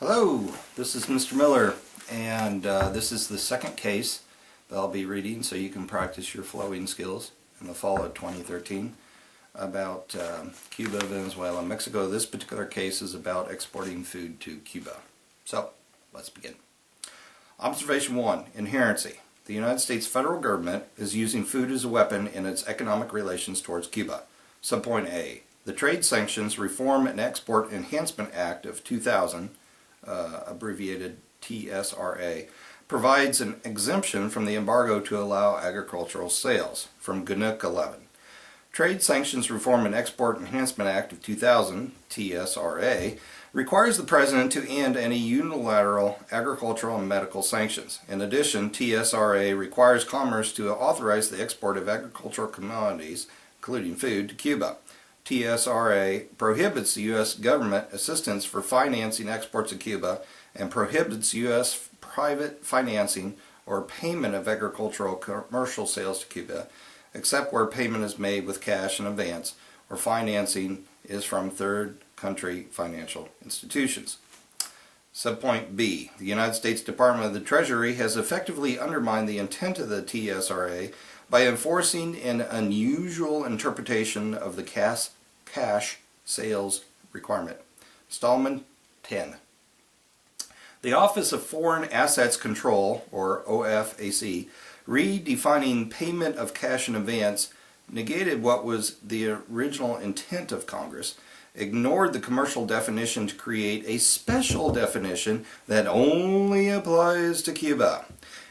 Hello, this is Mr. Miller, and this is the second case that I'll be reading so you can practice your flowing skills in the fall of 2013 about Cuba, Venezuela, and Mexico. This particular case is about exporting food to Cuba. So, let's begin. Observation 1. Inherency. The United States federal government is using food as a weapon in its economic relations towards Cuba. Subpoint A. The Trade Sanctions Reform and Export Enhancement Act of 2000, abbreviated TSRA, provides an exemption from the embargo to allow agricultural sales, from GNUC 11. Trade Sanctions Reform and Export Enhancement Act of 2000, TSRA, requires the President to end any unilateral agricultural and medical sanctions. In addition, TSRA requires Commerce to authorize the export of agricultural commodities, including food, to Cuba. TSRA prohibits the U.S. government assistance for financing exports to Cuba and prohibits U.S. private financing or payment of agricultural commercial sales to Cuba, except where payment is made with cash in advance or financing is from third country financial institutions. Subpoint B. The United States Department of the Treasury has effectively undermined the intent of the TSRA by enforcing an unusual interpretation of the cash sales requirement. Stallman 10. The Office of Foreign Assets Control, or OFAC, redefining payment of cash in advance, negated what was the original intent of Congress, ignored the commercial definition to create a special definition that only applies to Cuba,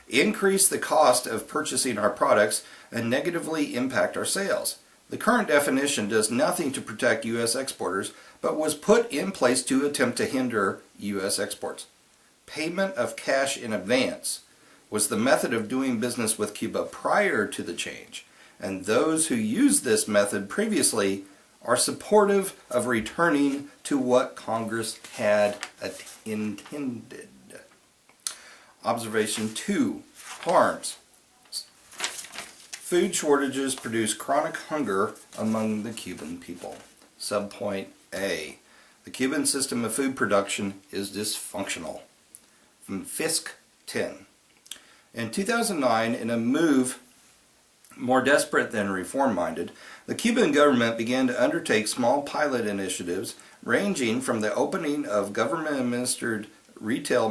increase the cost of purchasing our products, and negatively impact our sales. The current definition does nothing to protect U.S. exporters, but was put in place to attempt to hinder U.S. exports. Payment of cash in advance was the method of doing business with Cuba prior to the change, and those who used this method previously are supportive of returning to what Congress had intended. Observation 2. Harms. Food shortages produce chronic hunger among the Cuban people. Subpoint A. The Cuban system of food production is dysfunctional. From Fisk 10. In 2009, in a move more desperate than reform-minded, the Cuban government began to undertake small pilot initiatives ranging from the opening of government-administered retail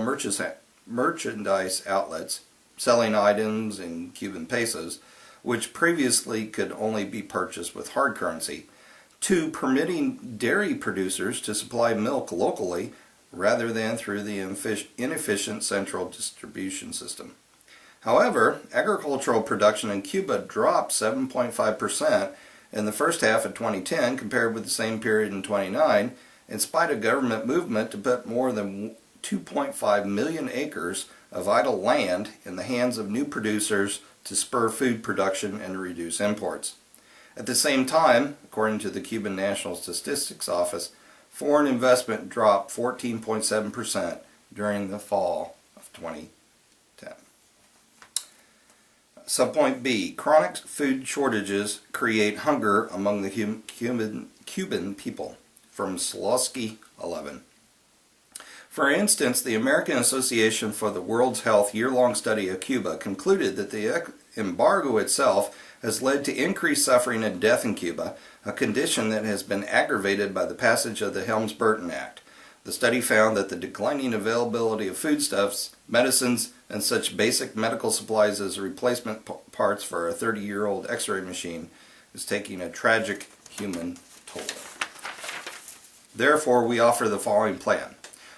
merchandise outlets selling items in Cuban pesos, which previously could only be purchased with hard currency, to permitting dairy producers to supply milk locally rather than through the inefficient central distribution system. However, agricultural production in Cuba dropped 7.5% in the first half of 2010 compared with the same period in 2009, in spite of government movement to put more than 2.5 million acres of idle land in the hands of new producers to spur food production and reduce imports. At the same time, according to the Cuban National Statistics Office, foreign investment dropped 14.7% during the fall of 2010. Subpoint B. Chronic food shortages create hunger among the Cuban people. From Slosky 11. For instance, the American Association for the World's Health year-long study of Cuba concluded that the embargo itself has led to increased suffering and death in Cuba, a condition that has been aggravated by the passage of the Helms-Burton Act. The study found that the declining availability of foodstuffs, medicines, and such basic medical supplies as replacement parts for a 30-year-old X-ray machine is taking a tragic human toll. Therefore, we offer the following plan.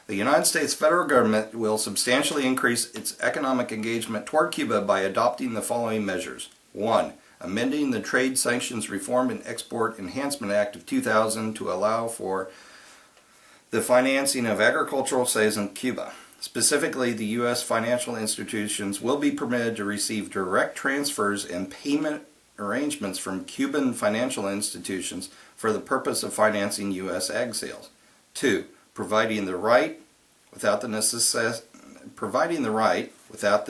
The United States federal government will substantially increase its economic engagement toward Cuba by adopting the following measures. 1. Amending the Trade Sanctions Reform and Export Enhancement Act of 2000 to allow for the financing of agricultural sales in Cuba. Specifically, the U.S. financial institutions will be permitted to receive direct transfers and payment arrangements from Cuban financial institutions for the purpose of financing U.S. ag sales. 2. Providing the right without the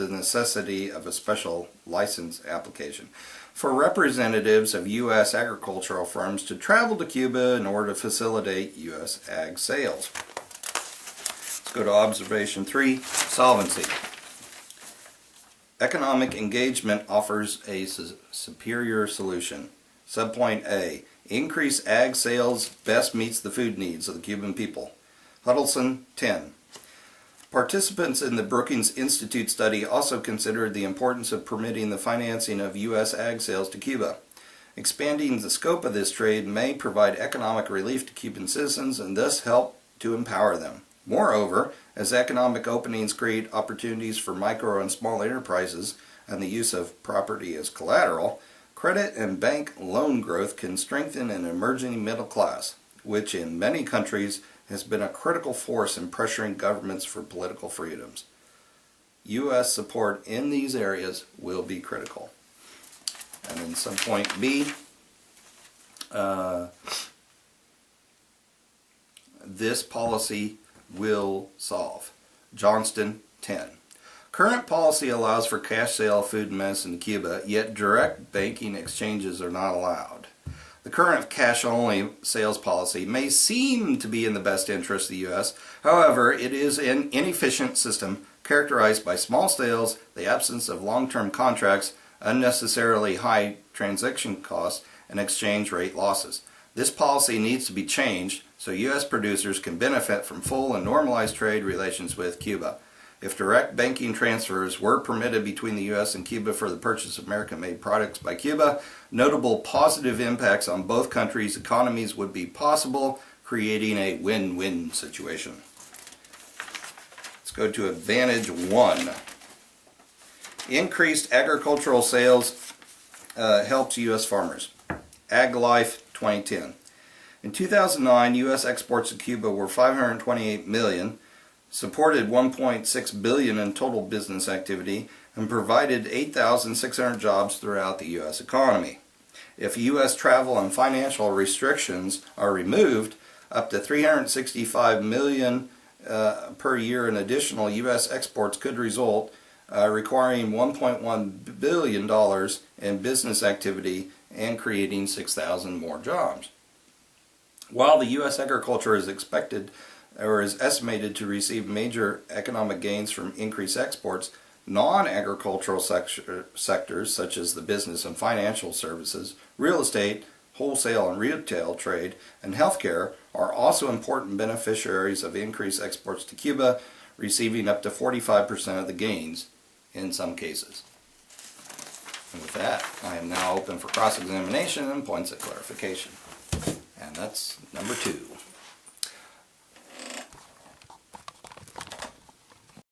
necessity of a special license application for representatives of U.S. agricultural firms to travel to Cuba in order to facilitate U.S. ag sales. Let's go to observation 3, solvency. Economic engagement offers a superior solution. Subpoint A, increase ag sales best meets the food needs of the Cuban people. Huddleston, 10. Participants in the Brookings Institute study also considered the importance of permitting the financing of U.S. ag sales to Cuba. Expanding the scope of this trade may provide economic relief to Cuban citizens and thus help to empower them. Moreover, as economic openings create opportunities for micro and small enterprises and the use of property as collateral, credit and bank loan growth can strengthen an emerging middle class, which in many countries has been a critical force in pressuring governments for political freedoms. U.S. support in these areas will be critical. And then subpoint B, this policy will solve. Johnston, 10. Current policy allows for cash sale of food and medicine to Cuba, yet direct banking exchanges are not allowed. The current cash-only sales policy may seem to be in the best interest of the U.S. However, it is an inefficient system characterized by small sales, the absence of long-term contracts, unnecessarily high transaction costs, and exchange rate losses. This policy needs to be changed so U.S. producers can benefit from full and normalized trade relations with Cuba. If direct banking transfers were permitted between the U.S. and Cuba for the purchase of American-made products by Cuba, notable positive impacts on both countries' economies would be possible, creating a win-win situation. Let's go to Advantage 1. Increased agricultural sales helps U.S. farmers. Ag Life 2010. In 2009, U.S. exports to Cuba were $528 million, supported $1.6 billion in total business activity, and provided 8,600 jobs throughout the U.S. economy. If U.S. travel and financial restrictions are removed, up to $365 million per year in additional U.S. exports could result, requiring $1.1 billion in business activity and creating 6,000 more jobs. While the U.S. agriculture is expected or is estimated to receive major economic gains from increased exports, non-agricultural sectors such as the business and financial services, real estate, wholesale and retail trade, and healthcare are also important beneficiaries of increased exports to Cuba, receiving up to 45% of the gains in some cases. And with that, I am now open for cross-examination and points of clarification. And that's number 2.